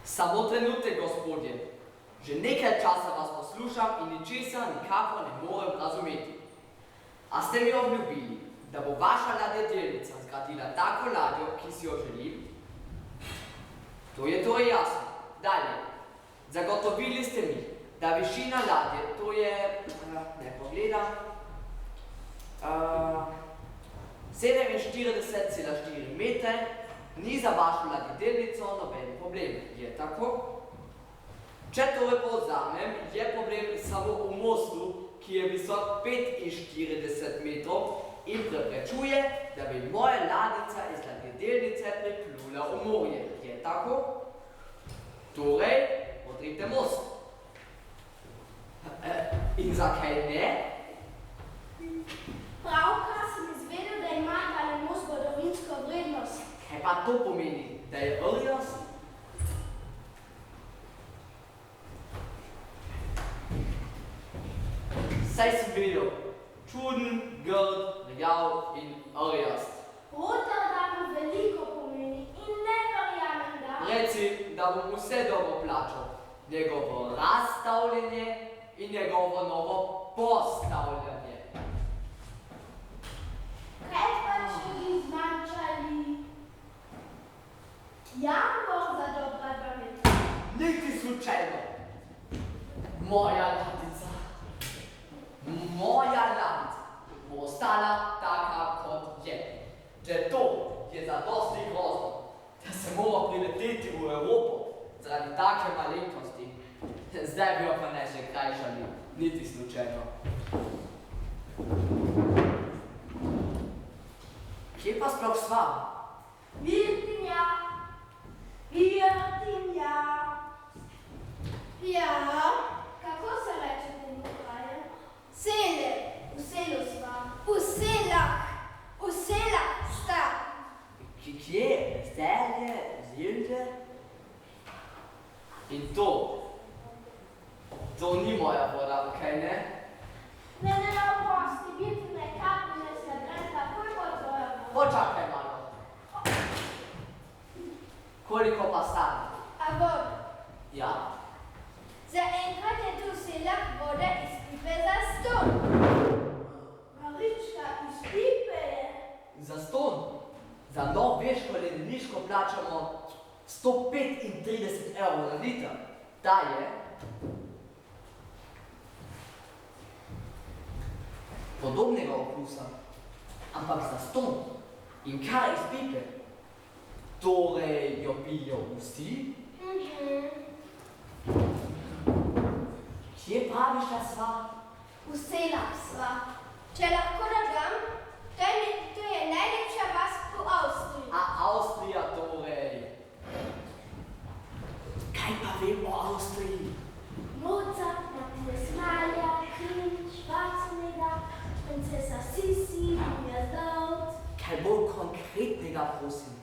Samo trenutek, gospodje. Že nekaj časa vas poslušam in ničesar nikakor ne morem razumeti. A ste mi obljubili, da bo vaša ladjedelnica zgradila tako ladjo, ki si jo želim? To je torej jasno. Dalje. Zagotovili ste mi, da višina ladje, to je, ne pogledam, 47,4 metre, ni za vašo ladjedelnico noben problem. Je tako? Če torej povzamem, je problem samo v mostu, ki je visok 45 metrov in preprečuje, da bi moja ladjica iz ladjedelnice priplula v morje. Je tako? Torej, odrite most. In zakaj ne? Pravkar sem izvedel, da ima tale most zgodovinsko vrednost. Kaj pa to pomeni? Da je rjast? Saj sem videl. Čuden, grd, rjav in rjast. Rotterdam veliko pomeni in ne verjamem, da... Reci, da bom vse dobro plačal. Njegovo razstavljanje in njegovo novo postavljanje. Kaj pa če bi zmanjšali? Jambor za dobra 2 metra. Niti slučajno. Moja ladjica bo ostala taka, kot je. Če to je zadosti grozno, da se mora prileteti v Evropo zaradi take malenkosti, zdaj bi jo pa ne že krajšali, niti slučajno. Kje pa sploh sva? Virtinja. Ja, kako se reče temu kraju? Sele. V selu sva. V selah sta. Kje? Zelje? Zilde? In to ni moja voda, kaj ne? Ne oprosti, Virtinja, kapine se brez takoj bo tvoja voda. Počakaj malo. Koliko pa stane? A voda? Ja. Zaenkrat je tu v selah voda iz pipe za ston. Marička, iz pipe je. Za ston? Za norveško ledeniško plačamo 135 evrov na liter. Ta je podobnega okusa, ampak za ston in kar iz pipe. Torej jo pijo vsi? Kje praviš, da sva? V selah sva. Če lahko dodam, to je najlepša vas v Avstriji. A Avstrija torej. Kaj pa vem o Avstriji? Mozart, Matthias Maler, Klimt, Schwarzenegger, princesa Sissi, Jazdaut. Kaj bolj konkretnega, prosim?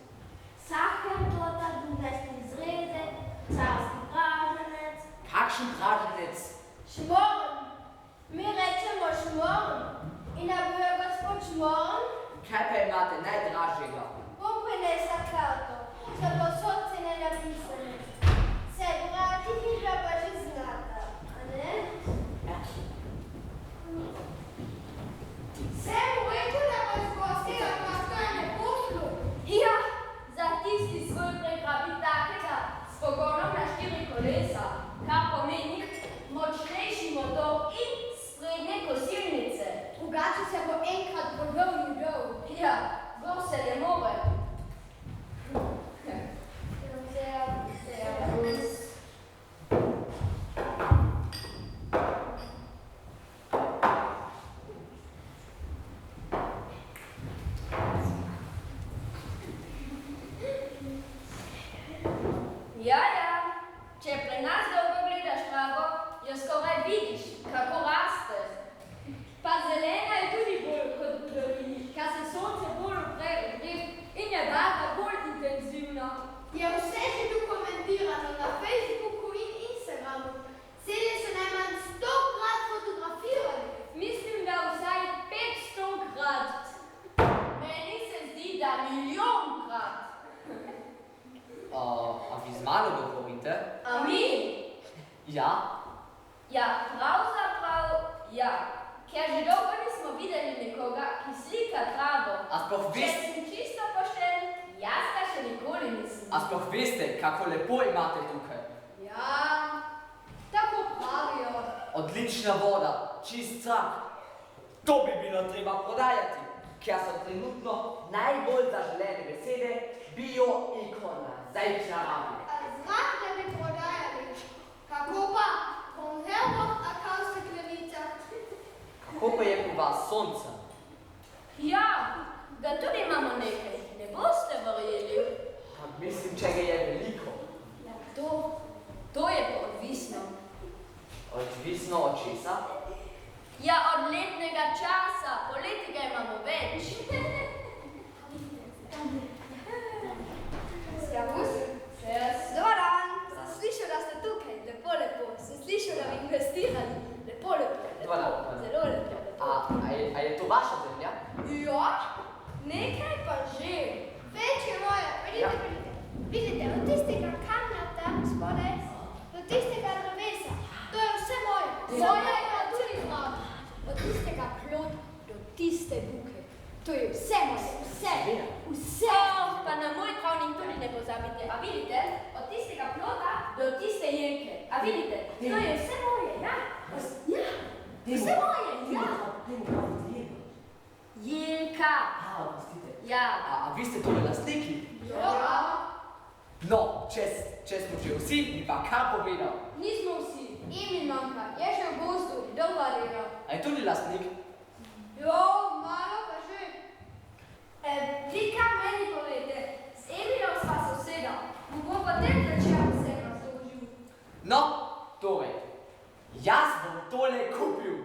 Sachertorta, Dunajski zrezek, carski praženec. Kakšen praženec? Šmoren. Mi rečemo šmoren. In da bo je gospod šmoren? Kaj pa imate najdražjega? Bom prinesla karto, so posod cene napisane. Se vrati, ki ga pa že znata, a ne? Ja. Sem rekel, da bo zgostila postojne poslu. Ja, za tisti svoj pregrabi takega s pogonom na 4 kolesa, kar pomeni močnejši motor in sprednje kosilnice. Drugače se bo enkrat podolnil dol. Ja, bolj se ne more Ja? Ja, pravzaprav, ja. Ker že dolgo nismo videli nekoga, ki slika travo. A sploh Če veste, sem čisto pošten, jaz ga še nikoli nisem. a sploh veste, kako lepo imate tukaj? Ja, tako pravijo. Odlična voda, čist zrak. To bi bilo treba prodajati, ker so trenutno najbolj zaželene besede bio-ikona, zajčna rama. Zrak ne bi prodajali. Kako pa? Konzervo, a kaj v steklenicah? Kako pa je pri vas sonce? Ja, ga tudi imamo nekaj. Ne boste verjeli. Mislim, če ga je veliko. Ja, to je pa odvisno. Odvisno od česa? Ja, od letnega časa. Poleti ga imamo več. Servus. Dobar dan. Sem slišal, da ste tukaj. Lepo, lepo. Sem slišal, da bi investirali. Lepo, lepo. Dobar dan. Zelo lepo. A je to vaša zemlja? Ja, nekaj pa že. Več je moje. Pridite, pridite. Vidite, od tistega kamna tam spodaj, do tistega drevesa. To je vse moje. Moje je pa tudi moje. Od tistega plota do tiste buke. To je vse moje. Vse. Vse. Pa na moj travnik tudi ne pozabite. A vidite, od tistega plota do tiste jelke. A vidite, to je vse moje, ja? Ja, vse moje, ja. Jelka. Oprostite. Ja. A vi ste torej lastniki? Ja. No, če smo že vsi, bi pa kar povedal. Nismo vsi. Emil manjka. Je še v gozdu. Dolga dela. A je tudi lastnik? Jo, malo pa že. Vi kar meni povejte, z Emilom sva soseda. Mu bom pa tem začel vse razložil. No, torej, jaz bom tole kupil.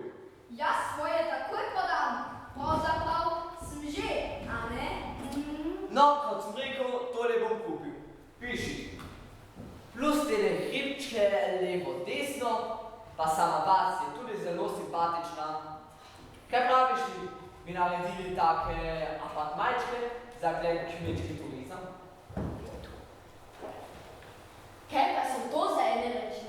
Jaz svoje takoj podam. Pravzaprav sem že, a ne? No, kot sem rekel, tole bom kupil. Piši. Plus tele hribčke levo desno, pa sama vas je tudi zelo simpatična. Kaj praviš, bi naredili take apartmajčke za kmečki turizem? Kaj pa so to za ene reči?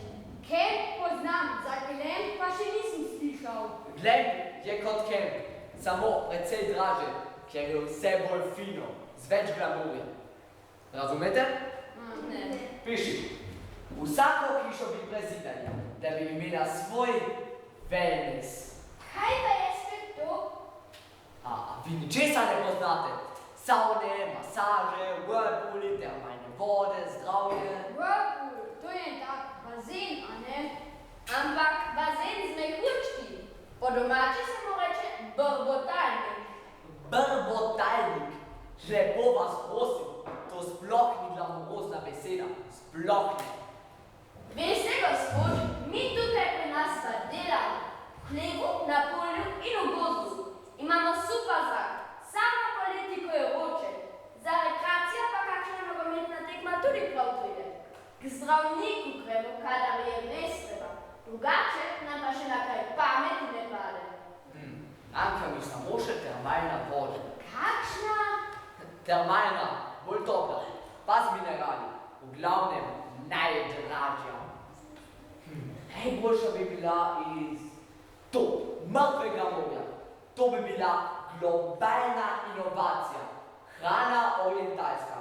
Kaj poznam, za Glen pa še nisem slišal. Glen je kot kemp, samo precej draže, ker je vse bolj fino, z več glamurja. Razumete? Ne. Piši. Vsako hišo bi prezidali, da bi imela svoj wellness. Kaj pa je spet to? A vi ničesa ne poznate? Saune, masaže, whirlpooli, termalne vode, zdravje. Whirlpool, to je tak bazen, a ne? Ampak bazen z mehurčki. Po domače se mu reče brbotalnik. Brbotalnik. Lepo vas prosim, to sploh ni glamurozna beseda. Sploh ne. Veste, gospod, mi tukaj pri nas pa delamo. V hlevu, na polju in v gozdu. Imamo super zrak. Samo poleti, ko je vroče. Za rekreacijo pa kakšna nogometna tekma tudi prav pride. K zdravniku gremo, kadar je res treba. Drugače nam pa še na kaj pameti ne pade. Manjka mi samo še termalna voda. Kakšna? Termalna, bolj topla, pa z minerali. V glavnem najdražja. Najboljša bi bila iz mrtvega morja. To bi bila globalna inovacija. Hrana orientalska,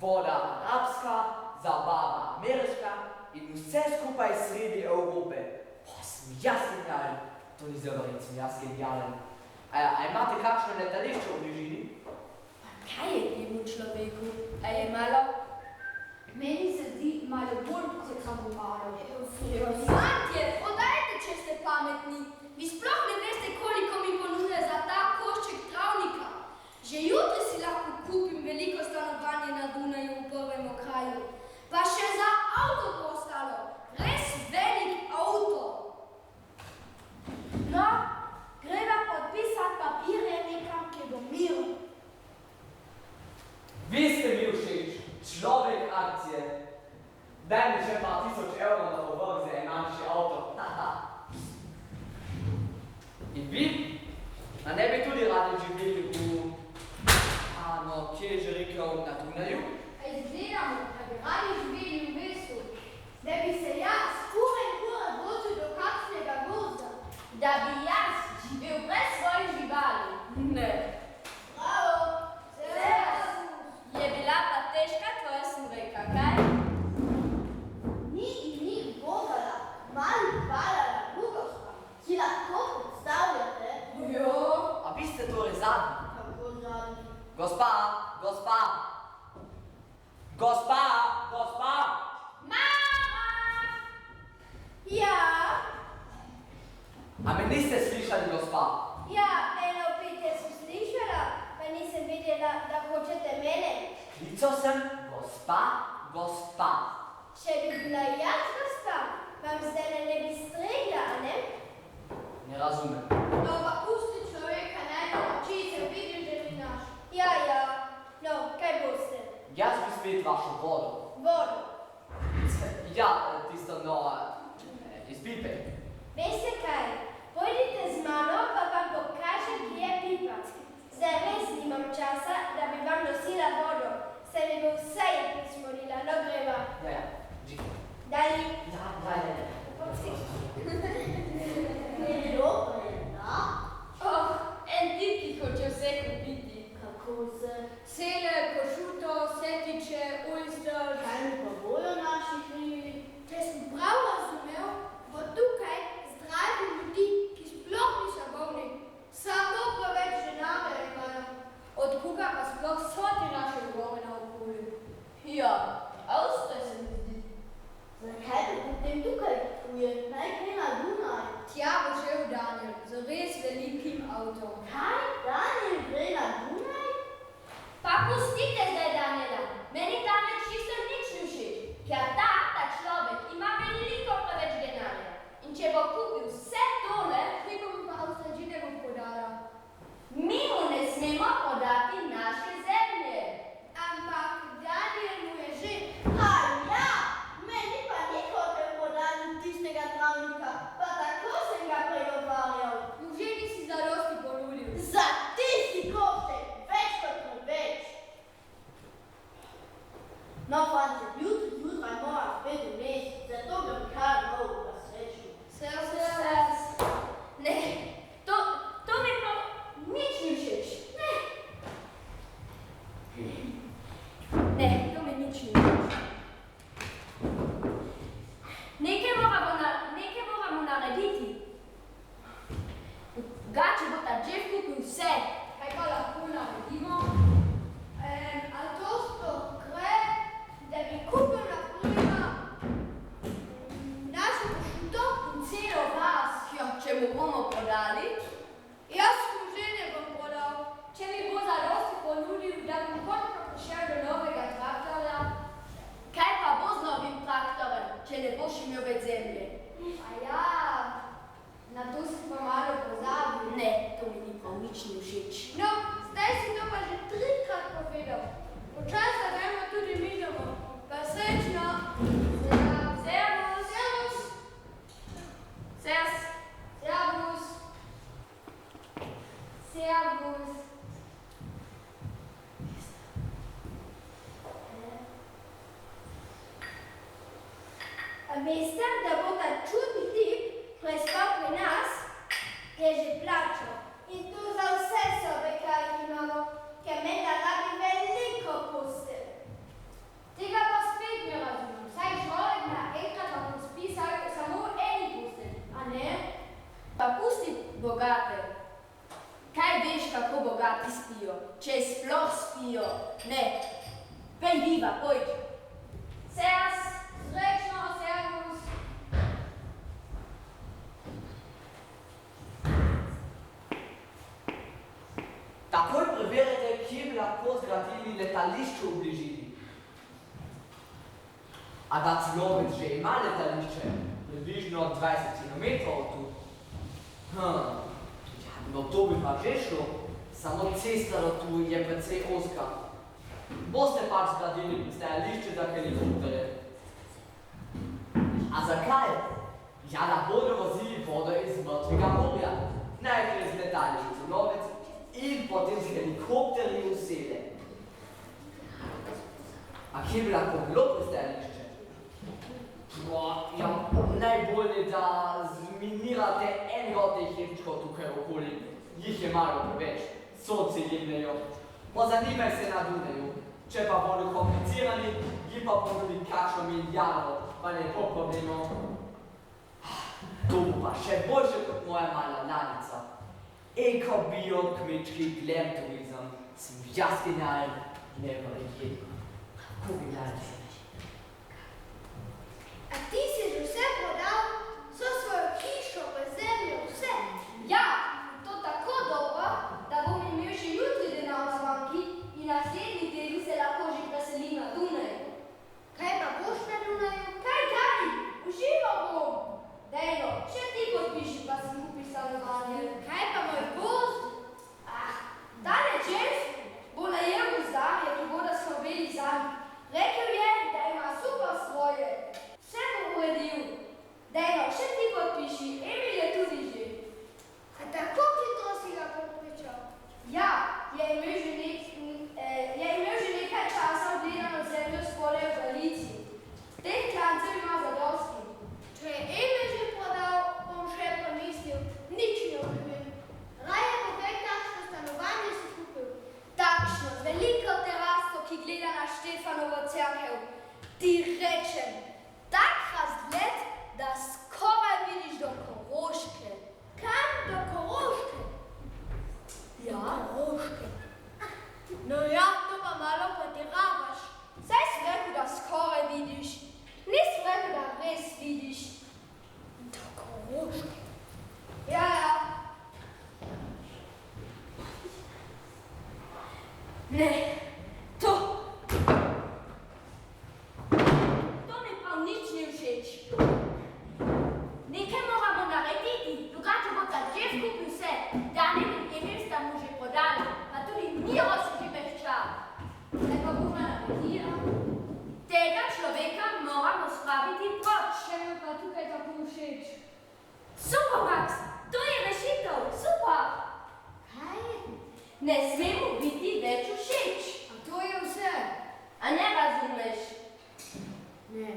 voda arabska, zabava ameriška in vse skupaj sredi Evrope. Sem jaz genialen. To ni zelo verjetno, sem jaz genialen. A imate kakšno letališče v bližini? Kaj je temu človeku? A je malo? Meni se zdi malo bolj kot samo malo. Fantje, oddajte, če ste pametni. Vi sploh ne veste, koliko mi ponuja za ta košček travnika. Že jutri si lahko kupim veliko stanovanje na Dunaju v prvem okraju. Pa še za avto bo ostalo. Res velik avto. No, greva podpisati papirje nekam, ki bo miru. Vi ste mi všeč, človek akcije. Daj mi še pa 1000 evrov na povrh za en manjši avto. In vi? A ne bi tudi radi živeli kje je že rekel, na Dunaju? A izgledamo, da bi radi živeli v mestu. Da bi se jaz ure in ure zadnji. Kako zadnji? Gospa, gospa. Gospa, gospa. Mama! Ja, A me niste slišali, gospa? ja, eno pitje sem slišala, pa nisem videla, da hočete mene. Klical sem gospa, gospa. Če bi bila jaz gospa, vam zdaj ne bi stregla, a ne? Ne razumem. No, pa pusti človeka, naj ne oči, se vidiš, da ni naš. Ja, ja, no, kaj boste? Jaz bi spet vašo vodo. Vodo. Ja, tisto no, iz pipe. Veste kaj, pojdite z mano, pa vam pokažem, kje je pipa. Zdaj res nimam časa, da bi vam nosila vodo. Se mi bo vse je prismorila, no greva. Ja, ja, džik. Dali. Ja, daj. Oh, en tip, ki hoče vse kupiti. Kako se? Sele, košuto, setiče, oyster. Kaj mi pa bojo naši krivi? Če sem prav razumel, bo tukaj zdravi ljudi, ki sploh niso bolni. Samo preveč denarja imajo. Od koga pa sploh so ti naše govore na okolju? Ja, Avstrija se mi zdi. Zakaj bi potem tukaj kupuje? Naj gre na Dunaj. Tja bo šel Daniel z res velikim avtom. Kaj? Daniel gre na Dunaj? Pa pustite zdaj Daniela. Meni Daniel čisto nič ne všeč. Ker ta človek ima veliko preveč denarja. In če bo kupil vse tole, mi bomo pa Avstrijčine podala. Mi mu ne smemo podati naše zemlje. Ampak Daniel mu je že. Ja, meni pa ni hotel podati tistega travnika, pa tako sem ga pregovarjal. Že nisi zadosti ponudil. Za tisti košček, več kot več. No, fantje, zjutraj moram spet v mest, zato grem kar dolgo na srečo. Ne, to mi pa nič ni všeč. Ne, to mi nič ni všeč. Nekaj moramo narediti. Drugače bo ta Jeff kupil vse. Kaj pa lahko naredimo? A to sploh gre, da bi kupil na primer našo košuto? Celo vas, če mu bomo prodali. Jaz mu že ne bom podal. Če mi bo zadosti ponudil, da bom končno prišel do novega traktorja. Kaj pa bo z novim traktorjem, če ne boš imel več zemlje? A ja, na to si pa malo pozabil. Ne, to mi ni prav nič ni všeč. No, zdaj si to pa že 3-krat povedal. Počasi gremo tudi mi domov. Pa srečno. Servus. Servus. Servus. Servus. A veste, da bo ta čudni tip prespal pri nas, je že plačal. In to za vse sobe, kaj jih imamo, ker menda rabi veliko postelj. Tega pa spet ne razumem. Saj človek na enkrat lahko spi samo eni postelji, a ne? Pa pusti bogate. Kaj veš, kako bogati spijo? Če sploh spijo? Ne. Pejdiva, pojď. Servus, srečno, servus. Takoj preverite, kje bi lahko zgradili letališče v bližini. A da Cilovec že ima letališče, približno 20 km od tu. No to bi pa že šlo, samo cesta do tu je precej ozka. Boste pač zgradili pristajališče za helikopterje. A zakaj? Ja, da bodo vozili vodo iz mrtvega morja. Najprej z letališčem Cilovec in potem z helikopterji v Sele. A kje bi lahko bilo pristajališče? Ja, najbolje, da zminirate enega od teh ječkov tukaj okoli. Jih je malo preveč, sonce jemljajo. Pozanimaj se na Dunaju. Če pa bodo komplicirani, ji pa ponudi kakšno milijardo, pa ne bo problemov. To bo pa še boljše kot moja mala lanica. Eko-bio-kmečki glam turizem sem jaz genialen, neverjetno. Kako genialen si. A ti si že vse prodal? So svojo hišo, pa zemljo, vse? Ja, to tako dobro, da bom imel že jutri denar v banki in naslednji teden se lahko že preselim na Dunaju. Kaj pa boš na Dunaju? Kaj, užival bom. Dejno, še ti podpiši, pa sem kupi stanovanje. Kaj pa moj gozd? Tale čez bo najel gozdarje, ki bodo skrbeli zanj. Rekel je, da ima super svoje. Vse bo uredil. Dejno, še ti podpiši, Emil je tudi že. A tako hitro si ga prepričal? Ja, je imel že nekaj časa obdelano zemljo spodaj v Galici. Teh klancev ima zadosti. Če je Emil že prodal, bom še pomislil, nič ne oživim. Raje povej, kakšno stanovanje si kupil. Takšno, veliko teraso, ki gleda na Štefanovo cerkev. Ti rečem, tak razgled, da skoraj vidiš do Koroške. Kam do Koroške? Ja? Koroške. No ja, to pa malo potiravaš. Saj si rekel, da skoraj vidiš. Nisem rekel, da res vidiš. Do Koroške. Ja. Ne, to mi prav nič ni všeč. Nekaj moramo narediti, drugače bo ta Jeff kupil vse. Danem in Emil sta mu že prodala, pa tudi Miro se že mehča. Kaj pa bomo naredili? Tega človeka moramo spraviti proč. Še mi pa tukaj tako všeč. Super, Max, to je rešitev, super. Kaj? Ne smemo biti več všeč. A to je vse? A ne razumeš? Ne.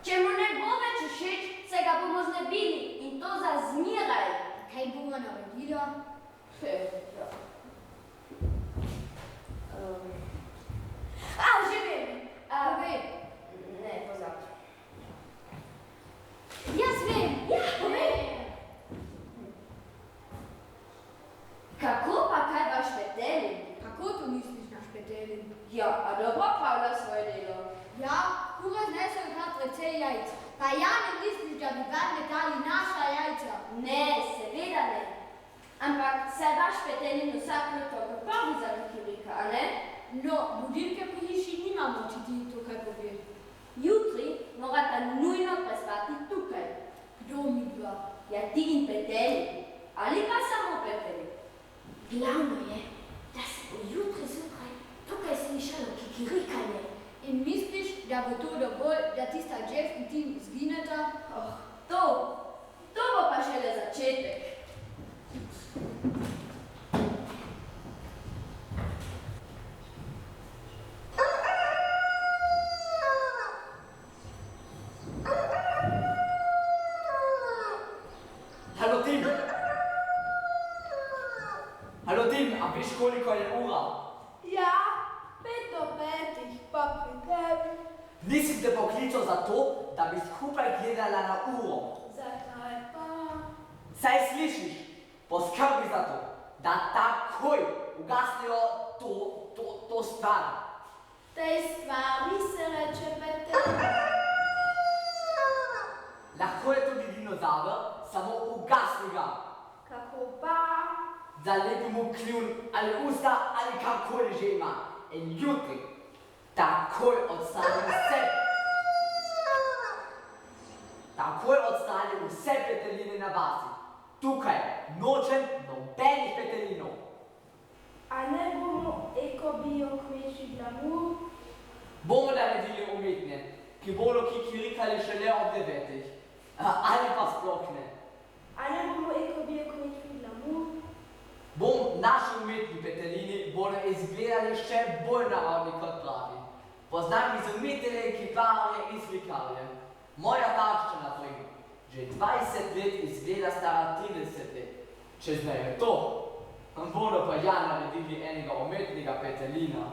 Če mu ne bo več všeč, se ga bomo znebili in to za zmeraj. Kaj bomo naredili? Že vem. Ne, pozabi. Jaz vem. Ja, povej. Kako pa kaj baš Petelin? Kako to misliš na Špetelin? Ja, a dobro pravlja svoje delo. Ja, kura znesel krat precej jajc. Pa ja ne misliš, da bi vam metali naša jajca? Ne, seveda ne. Ampak se vaš Petelin vsak leto pripravi za Mikirika, a ne? No, budilke pri hiši nimamo, če ti tukaj poveš. Jutri morata nujno prespati tukaj. Kdo mi dva? Ja, ti in Petelin. Ali pa samo Petelin. Glavno je, da se bo jutri zjutraj tukaj slišalo kikirikanje. In misliš, da bo to dovolj, da tista Jeff in Tim zgineta? To bo pa šele začetek. Halo Tim, a viš koliko je ura? Ja, 5:05, pa pri tebi. Nisem te poklical zato, da bi skupaj gledala na uro. Zakaj pa? Saj slišiš, poskrbi za to, da takoj ugasnejo to stvar. Tej stvari se reče Petelin. Lahko je tudi dinozaver, samo ugasni ga. Kako pa? Zalepi mu kljun ali usta ali karkoli že ima. In jutri takoj odstrani vse peteline na vasi. Tukaj nočem nobenih petelinov. A ne bomo eko-bio-kmečji glamur? Bomo naredili umetne, ki bodo kikirikali šele ob 9. Ali pa sploh ne. A ne bomo eko-bio-kmečji glamur? Naši umetni petelini bodo izgledali še bolj naravni kot pravi. Poznam izumitelje, kiparje in slikarje. Moja tašča, na primer, že 20 let izgleda stara 30 let. Če znajo to, bodo pa ja naredili enega umetnega petelina.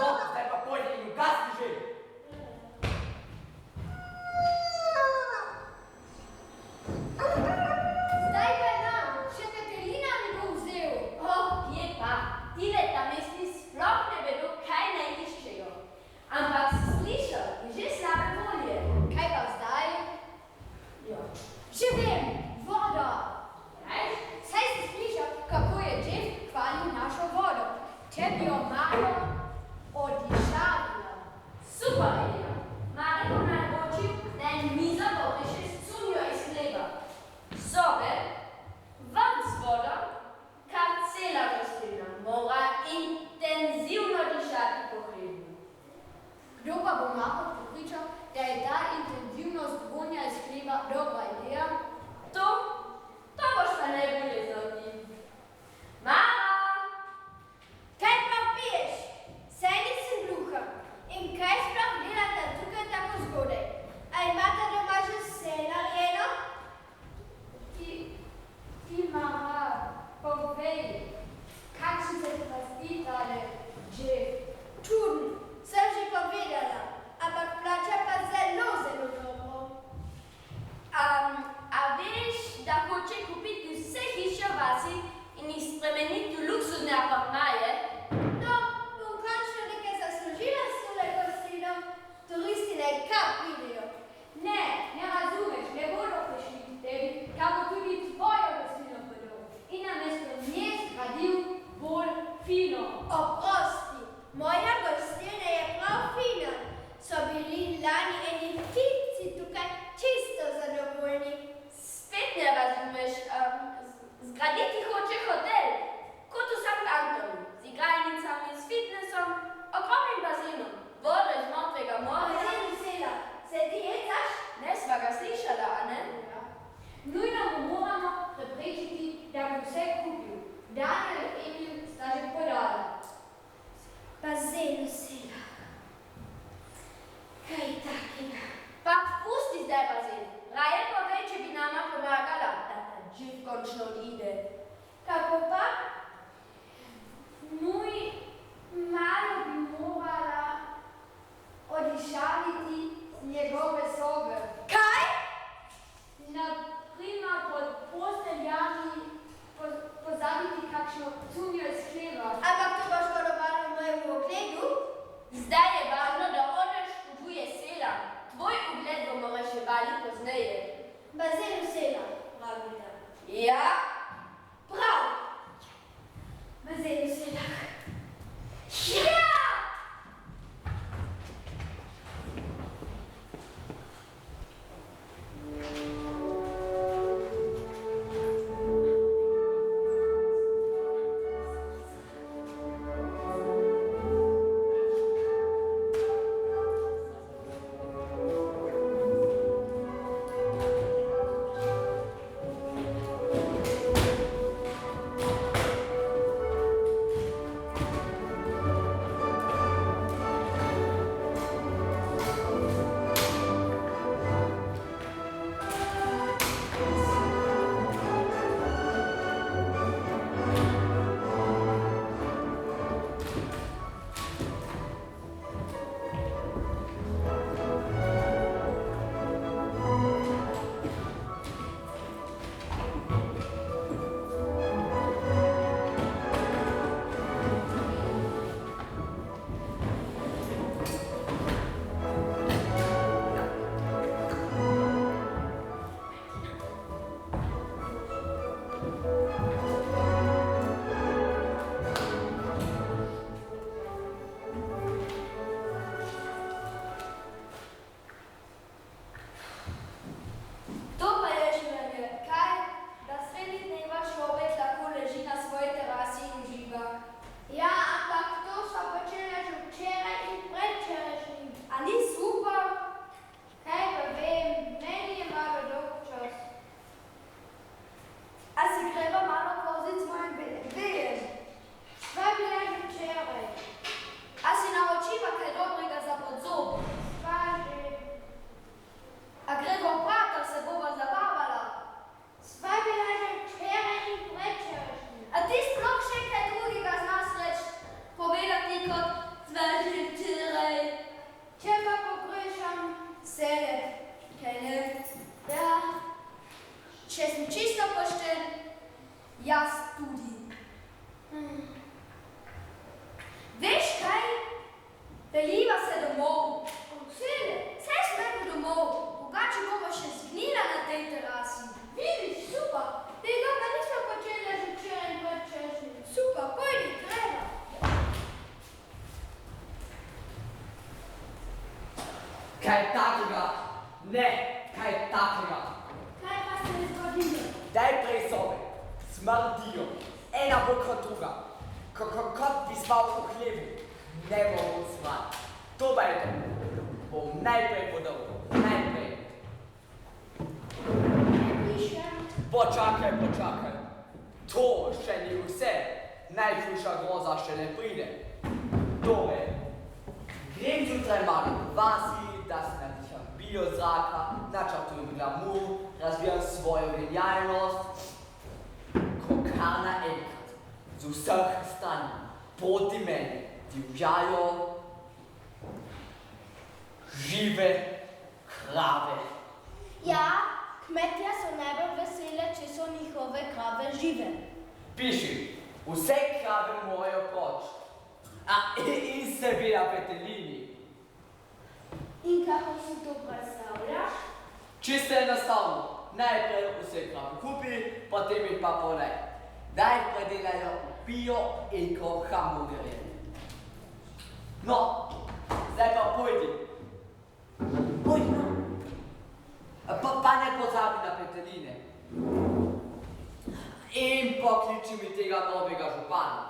No, zdaj pa pojdi in ugasni že! Zdaj pa nam! fino. Oprosti, moja gostilna je prav fina. So bili lani eni ptici tukaj čisto zadovoljni. Spet ne razumeš, zgraditi hoče hotel, kot v St. Antonu, z igralnicami, s fitnessom, ogromnim bazenom, vodo iz mrtvega morja. Bazen Sela, se ti hecaš? Ne sva ga slišala, a ne? Nujno mu moramo preprečiti, da bi vse kupil. Daniel in Emil sta že podala. Bazen Sela. Kaj takega? Pa pusti zdaj bazen. Raje povej, če bi nama pomagala, da ta živ končno ide. Kako pa? Nuj, malo bi morala odišaviti njegove sobe. Kaj? Naprimer pod posteljami pozabiti kakšno cunjo iz hleva. Ampak to boš varovalo v mojem ogledu? Zdaj je važno, da odeš v tuje sela. Tvoj ugled bomo reševali pozneje. Bazen Sela, pravite. Ja? Prav! Bazen Sela. Ja! Kaj takega? Ne, kaj takega. Kaj pa se je zgodilo? Daj prej sobe, smrdijo, ena bo kot druga. Kot bi spal v hlevu, ne bom spat. To pa je to. Bom najprej podal, najprej. Počakaj. To še ni vse. Najhujša groza še ne pride. Torej, grem zjutraj malo v vasi, da se nadiham biozraka, načrtujem glamour, razvijam svojo genialnost. Ko kar naenkrat, z vseh strani, proti meni divjajo žive krave. Ja, kmetje so najbolj vesele, če so njihove krave žive. Piši, vse krave morajo proč. In seveda petelini. In kako si to predstavljaš? Čisto enostavno. Najprej vse krave kupi, potem jih pa prodaj. Da jih predelajo v bio, eko, hamburgerje. No, zdaj pa pojdi. Pojdi, no. Pa ne pozabi na peteline. In pokliči mi tega novega župana.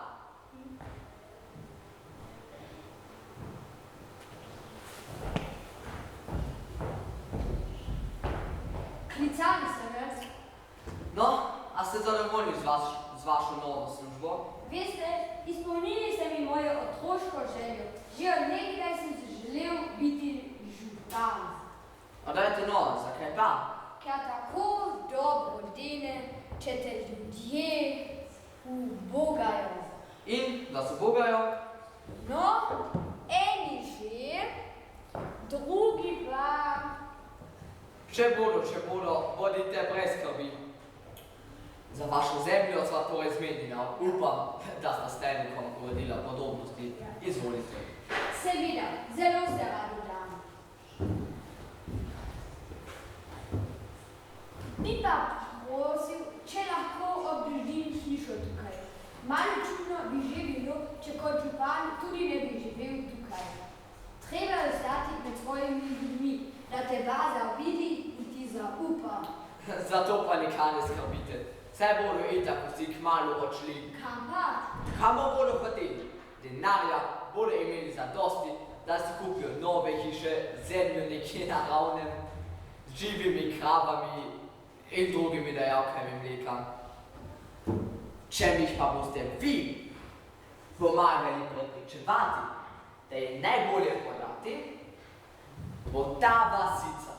Klicali ste me. No, a ste zadovoljni z vašo novo službo? Veste, izpolnili ste mi mojo otroško željo. Že od nekdaj sem si želel biti župan. A dajte no, zakaj pa? Ker tako dobro dene, če te ljudje ubogajo. In da se bogajo? No, eni že, drugi pa... Če bodo, bodite brez skrbi. Za vašo zemljo sva torej zmenjena. Upam, da sta s Tenukom uredila podobnosti. Izvolite. Seveda, zelo se radi dam. Bi pa prosil, če lahko obdržim hišo tukaj. Malo čudno bi že bilo, če kot župan tudi ne bi živel tukaj. Treba je ostati med svojimi ljudmi, da te baza vidi in ti zaupa. Zato pa nikaj ne skrbite. Vse bodo itak vsi kmalu odšli. Kam pa? Kamor bodo hoteli. Denarja bodo imeli zadosti, da si kupijo nove hiše, zemljo nekje na ravnem, z živimi kravami in drugimi dejavkami mleka. Če mi jih pa boste vi pomagali prepričevati, da je najbolje prodati, bo ta vasica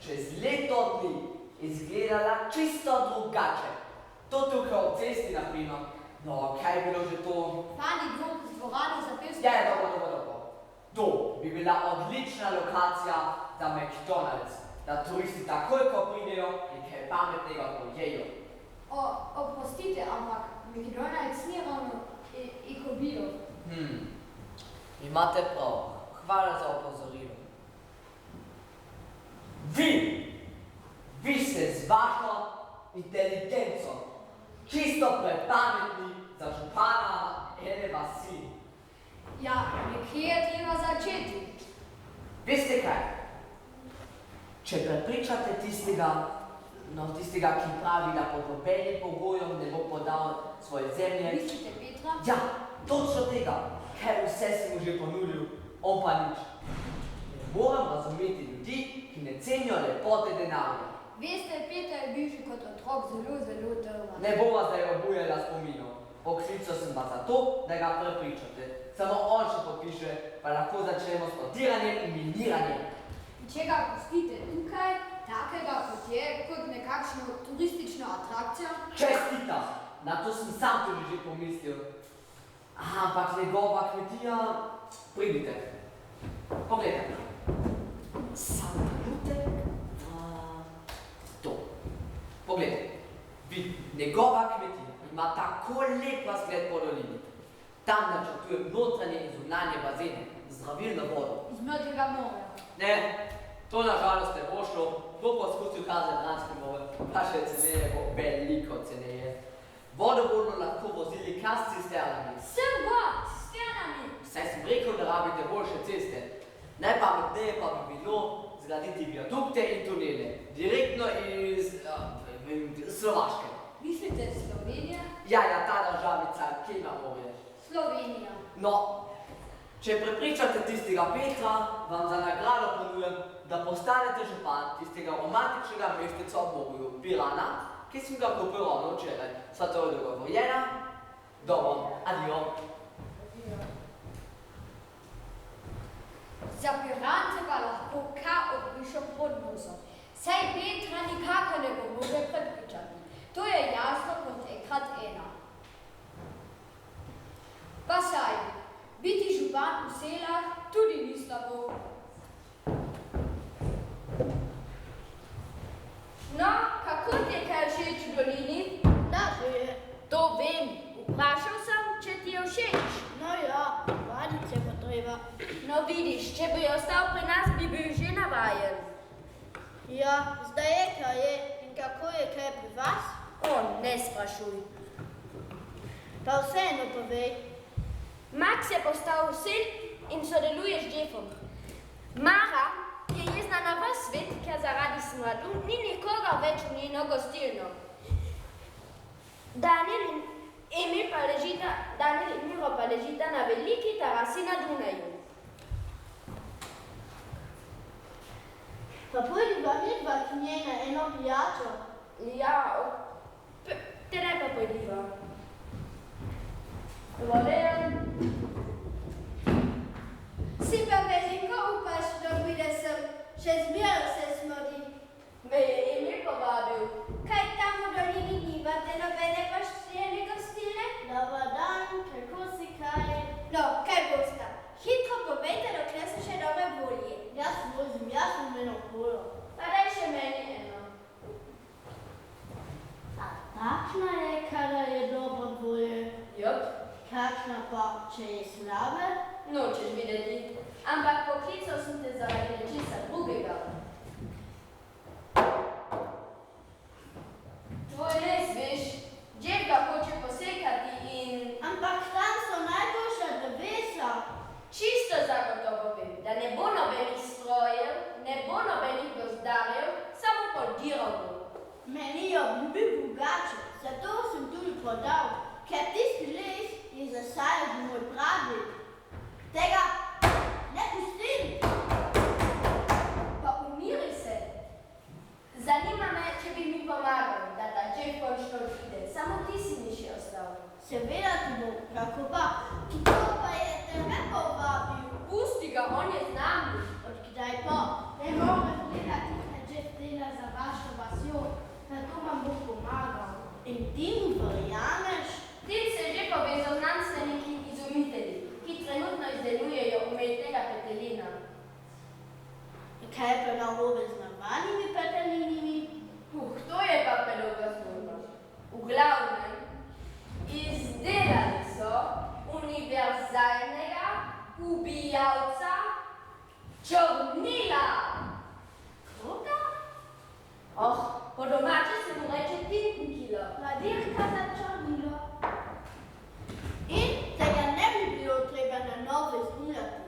čez leto dni izgledala čisto drugače. To tukaj ob cesti, na primer. No, kaj je bilo že to? Fani drug z dvorano za pevstvo. Ja, dobro. To bi bila odlična lokacija za McDonald's, da turisti takoj, ko pridejo, nekaj pametnega pojejo. Oprostite, ampak McDonald's ni ravno ekobio. Imate prav. Hvala za opozorilo. Vi ste z vašo inteligenco čisto prepametni za župana ene vasi. Ja, nekje je treba začeti. Veste kaj? Če prepričate tistega, ki pravi, da pod nobenim pogojem ne bo podal svoje zemlje. Mislite Petra? Ja, točno tega, ker vse si mu že ponudil, on pa nič. Moram razumeti ljudi, ki ne cenijo lepote denarja. Veste, Peter je bil že kot otrok zelo drva. Ne bova zdaj obujala spominov. Poklical sem vas zato, da ga prepričate. Samo on še podpiše, pa lahko začnemo s potiranjem in miniranjem. Če ga pustite tukaj, takega kot je, kot nekakšno turistično atrakcijo. Čestitam! Na to sem sam tudi že pomislil. Ampak njegova kmetija... Pridite. Pogledaj. Sam trenutek. To. Pogledaj. Vidi, njegova kmetija ima tako lep razgled po dolini. Tam načrtujem notranje in zunanje bazene, zdravilno vodo. Iz Mrtvega morja. Ne, to nažalost ne bo šlo. Bo poskusil kar z Jadranskim morjem, pa še ceneje bo, veliko ceneje. Vodo bodo lahko vozili kar s cisternami. Sem gor, s cisternami. Saj sem rekel, da rabite boljše ceste. Najpametneje pa bi bilo zgraditi viadukte in tunele. Direktno iz Slovaške. Mislite Slovenija? Ja, ta državica, ki ima morje. Slovenija. No, če prepričate tistega Petra, vam za nagrado ponujem, da postanete župan tistega romantičnega mesteca ob morju, Pirana, ki sem ga kupil ravno včeraj. Sva to je dogovorjena. Dobro, adijo. Za Pirance pa lahko kar obrišem pod nosom. Saj Petra nikakor ne bo mogel prepričati. To je jasno kot enkrat ena. Pa saj, biti župan v Selah tudi ni slabo. No, kako ti je kaj všeč v dolini? Da, že je. To vem. Vprašal sem, če ti je všeč. No ja, vaditi se bo treba. No vidiš, če bi ostal pri nas, bi bil že navajen. Ja, zdaj je, kaj je. In kako je kaj pri vas? O, ne sprašuj. Pa vseeno povej. Max je postal sin in sodeluje z Jeffom. Mara je jezna na ves svet, ker zaradi smradu ni nikogar več v njeno gostilno. Daniel in Miro pa ležita na veliki terasi na Dunaju. Pa pojdiva midva k njej na eno pijačo. Ja, tedaj pa pojdiva. Dovoljen. Si pa veliko upaš, da pride sem, še zmeraj se smrdi. Me je Emil povabil. Kaj tam v dolini nimate nobene poštene gostilne? Dobar dan, kako si kaj? No, kaj bosta? Hitro povejte, dokler so še dobre volje. Jaz vozim, jaz sem eno kolo. Pa daj še meni eno. A takšna je, kada je dobro volje. Jop, Kakšna pa, če je slabe? nočeš videti. Ampak poklical sem te zaradi nečesa drugega. Tvoj res, veš, Jeff ga hoče posekati in Ampak tam so najboljša drevesa. čisto zagotovo vem, da ne bo nobenih strojev, ne bo nobenih gozdarjev, samo podirov bo. Meni je obljubil drugače, zato sem tudi prodal, ker tisti les je zasajal že moj praded. Tega ne pustim! Pa umiri se. Zanima me, če bi mi pomagal, da ta Jeff končno pride. Samo ti si mi še ostal. Seveda ti bom, kako pa, kdo pa je tebe povabil? Pusti ga, on je z nami. Odkdaj pa? Ne morem gledati, kaj Jeff dela za vašo vasjo, zato vam bo pomagal. In ti mu verjameš? Tim se je že povezal z znanstveniki izumitelji, ki trenutno izdelujejo umetnega petelina. Kaj je pa narobe z navadnimi petelinimi? To je pa peloga zgodba. V glavnem, izdelali so univerzalnega ubijalca črnila. Koga? Oh, po domače se mu reče tintenkiller. Radirka za črnilo. In tega ne bi bilo treba na novo izdelati.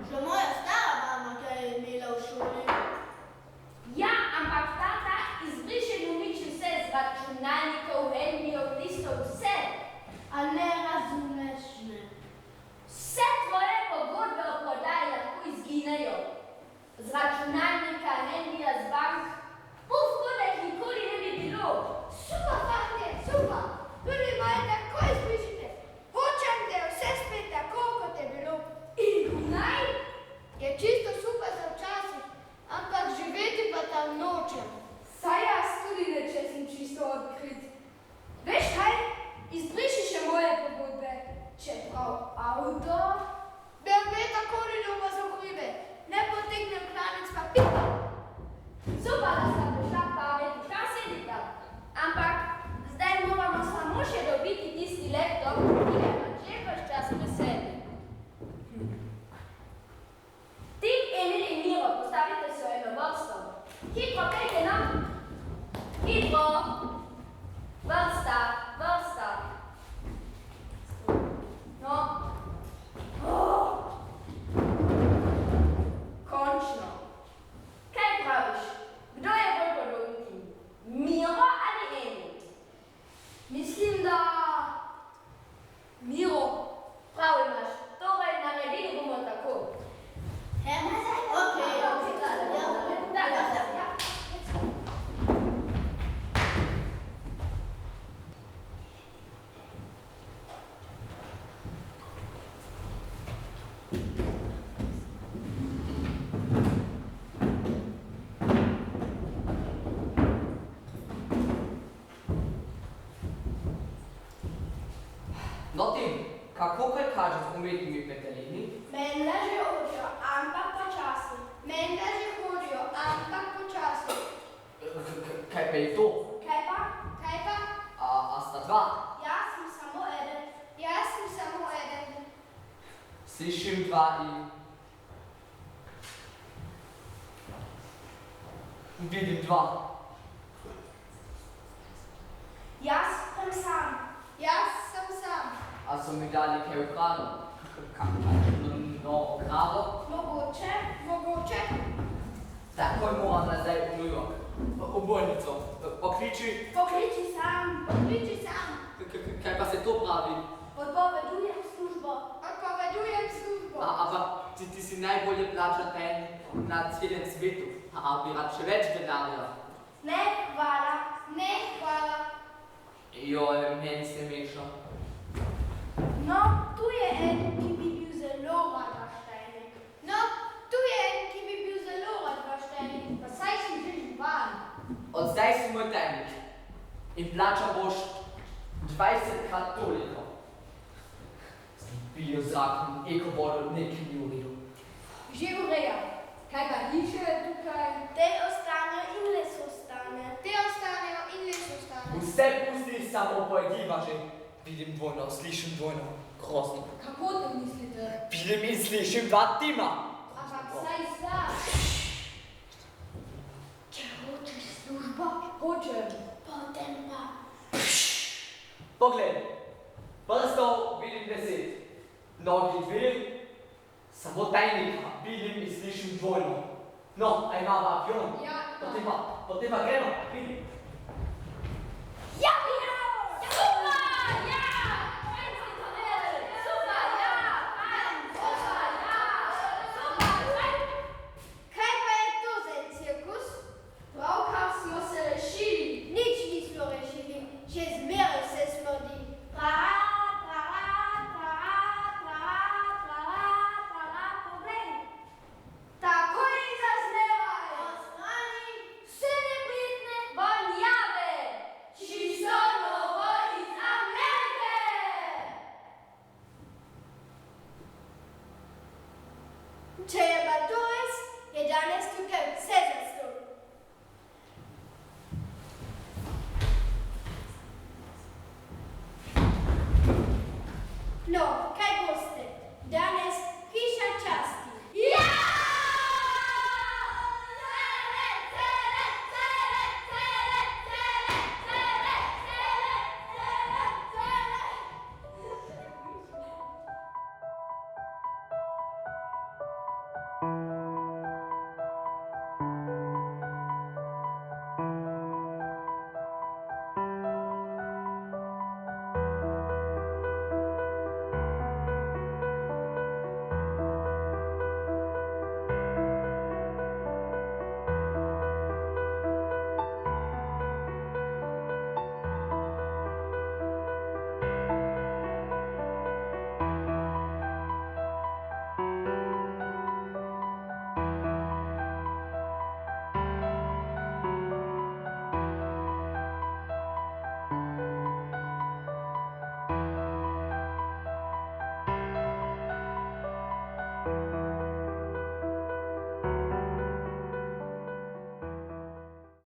Že moja stara mama ga je imela v šoli. Ja, ampak tata izbriše in uniči vse z računalnikov, Henryjev listov, vse. A ne razumeš, ne? Vse tvoje pogodbe o prodaji lahko izginejo. Z računalnika, Henryja, z bank. Puf, kot da jih nikoli ne bi bilo. Super, fantje, super. Tudi moje tako izbrišite. Hočem, da je vse spet tako, kot je bilo. In naj? Je čisto super za včasih, ampak živeti pa tam nočem. Saj jaz tudi ne, če sem čisto odkrit. Veš kaj? Izbriši še moje pogodbe. Čeprav avto... BMW tako ni ljubo za hribe. Ne potegnem klanec pa pika. Super, da sta prišla pamet, kaj sedita. Ampak zdaj moramo samo še dobiti tisti laptop, ki ga ima že ves čas pri sebi. Tim, Emil in Miro, postavite se v eno vrsto. Hitro, pejte nam. Hitro. Vrsta, vrsta. No. Končno. Kaj praviš? Kdo je bolj podoben Tim? Miro ali Emil? Mislim, da... Miro. Prav imaš. Torej, naredili bomo tako. Okej, No, Tim, kako kaj kaže z umetnimi petelini? Menda že hodijo, ampak počasi. Menda že hodijo, ampak počasi. Kaj pa je to? Kaj pa? Kaj pa? A sta dva? Jaz sem samo eden. Jaz sem samo eden. Slišim dva in... Vidim dva. Jaz sem sam. Jaz sem sam. somigliare che un frano. No, bravo. Mogoče. Takoj moram nazaj v New York. V bolnico. Pokliči. Pokliči sam. Kaj pa se to pravi? Odpovedujem službo. Ampak ti si najbolje plačan na celem svetu. A bi rad še več denarja. Ne, hvala. Joj, meni se meša. No, tu je en, ki bi bil zelo rad vaštejnik. Pa saj si že žival. Od zdaj si moj tajnik. In plačal boš 20krat toliko. Bio zakon, eko vodo, nekaj ni v redu. Že ureja. Kaj pa hiše tukaj? Te ostanejo in les ostane. Vse pusti, samo pojdiva že. Vidim dvojno, slišim dvojno. Grozno. Kako to mislite? Vidim in slišim dva tima. Ampak saj znaš. Če hočeš službo, Hočem. potem pa. Poglej, prstov vidim 10. Nogi 2, samo tajnika vidim in slišim dvojno. No, a imamo avion? Ja. Potem pa gremo, vidim. Ja! Kaj pa je to za en cirkus? Pravkar smo se rešili. Nič nismo rešili, še zmeraj se smrdi. Problem. Takoj zaznevaj. Ostrani. Vse neprijetne vonjave. Čisto novo iz Amerike. Če je pa to res, je danes tukaj vse zastonj. No, kaj boste? Danes hiša časti. Ja! Thank